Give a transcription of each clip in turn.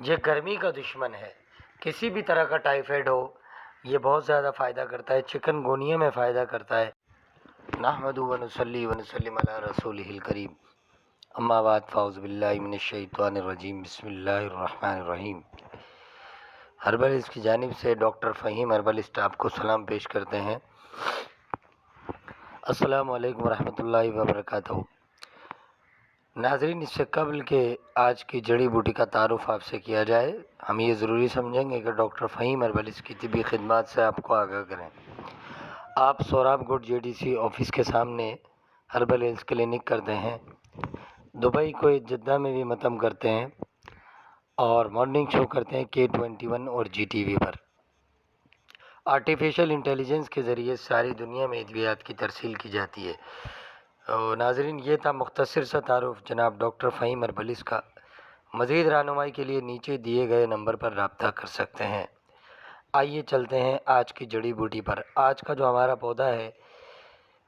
یہ گرمی کا دشمن ہے. کسی بھی طرح کا ٹائیفائڈ ہو یہ بہت زیادہ فائدہ کرتا ہے. چکن گونیا میں فائدہ کرتا ہے. نحمدہ و نصلی و نسلم علی رسولہ الکریم. اما بعد فاعوذ باللہ من الشیطان الرجیم. بسم اللہ الرحمن الرحیم. ہربلسٹ کی جانب سے ڈاکٹر فہیم ہربلسٹ آپ کو سلام پیش کرتے ہیں. السلام علیکم ورحمۃ اللہ وبرکاتہ. ناظرین، اس سے قبل کہ آج کی جڑی بوٹی کا تعارف آپ سے کیا جائے، ہم یہ ضروری سمجھیں گے کہ ڈاکٹر فہیم ہربلسٹ کی طبی خدمات سے آپ کو آگاہ کریں. آپ سوراب گوڈ JDC آفس کے سامنے ہربل ہیلتھ کلینک کرتے ہیں. دبئی کو جدہ میں بھی متم کرتے ہیں اور مارننگ شو کرتے ہیں K21 اور GTV پر. آرٹیفیشل انٹیلیجنس کے ذریعے ساری دنیا میں ادویات کی ترسیل کی جاتی ہے. ناظرین، یہ تھا مختصر سا تعارف جناب ڈاکٹر فہیم ہربلسٹ کا. مزید رہنمائی کے لیے نیچے دیے گئے نمبر پر رابطہ کر سکتے ہیں. آئیے چلتے ہیں آج کی جڑی بوٹی پر. آج کا جو ہمارا پودا ہے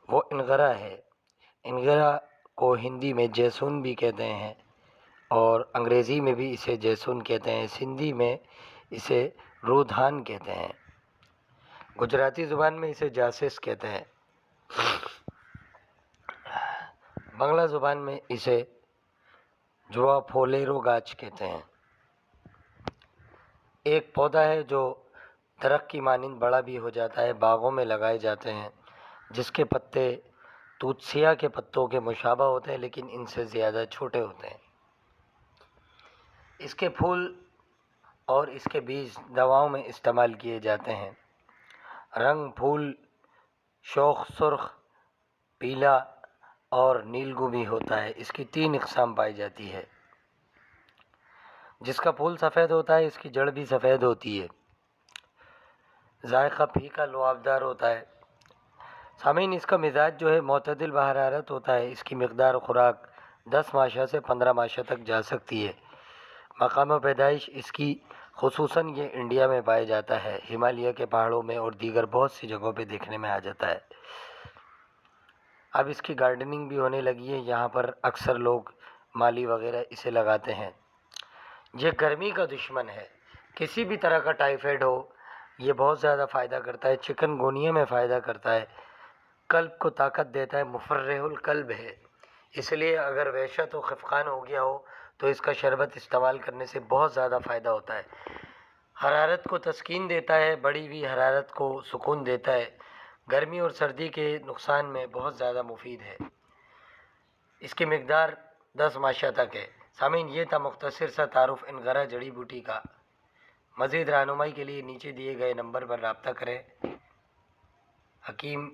وہ انگرا ہے. انگرا کو ہندی میں جیسون بھی کہتے ہیں اور انگریزی میں بھی اسے جیسون کہتے ہیں. سندھی میں اسے رودھان کہتے ہیں. گجراتی زبان میں اسے جاسس کہتے ہیں. بنگلہ زبان میں اسے جوا پھولیرو گاچ کہتے ہیں. ایک پودا ہے جو درخت کی مانند بڑا بھی ہو جاتا ہے. باغوں میں لگائے جاتے ہیں جس کے پتے توتسیا کے پتوں کے مشابہ ہوتے ہیں لیکن ان سے زیادہ چھوٹے ہوتے ہیں. اس کے پھول اور اس کے بیج دواؤں میں استعمال کیے جاتے ہیں. رنگ پھول شوخ سرخ، پیلا اور نیلگو بھی ہوتا ہے. اس کی 3 اقسام پائی جاتی ہے. جس کا پھول سفید ہوتا ہے اس کی جڑ بھی سفید ہوتی ہے. ذائقہ پھیکا لعابدار ہوتا ہے. سامعین، اس کا مزاج جو ہے معتدل بحرارت ہوتا ہے. اس کی مقدار خوراک 10 ماشا سے 15 ماشا تک جا سکتی ہے. مقام پیدائش اس کی خصوصاً یہ انڈیا میں پایا جاتا ہے. ہمالیہ کے پہاڑوں میں اور دیگر بہت سی جگہوں پہ دیکھنے میں آ جاتا ہے. اب اس کی گارڈننگ بھی ہونے لگی ہے. یہاں پر اکثر لوگ مالی وغیرہ اسے لگاتے ہیں. یہ گرمی کا دشمن ہے. کسی بھی طرح کا ٹائیفائڈ ہو یہ بہت زیادہ فائدہ کرتا ہے. چکن گونیا میں فائدہ کرتا ہے. قلب کو طاقت دیتا ہے. مفرح القلب ہے. اس لیے اگر وحشت و خفقان ہو گیا ہو تو اس کا شربت استعمال کرنے سے بہت زیادہ فائدہ ہوتا ہے. حرارت کو تسکین دیتا ہے. بڑھی ہوئی حرارت کو سکون دیتا ہے. گرمی اور سردی کے نقصان میں بہت زیادہ مفید ہے. اس کی مقدار 10 ماشا تک ہے. سامعین، یہ تھا مختصر سا تعارف انگرا جڑی بوٹی کا. مزید رہنمائی کے لیے نیچے دیے گئے نمبر پر رابطہ کریں. حکیم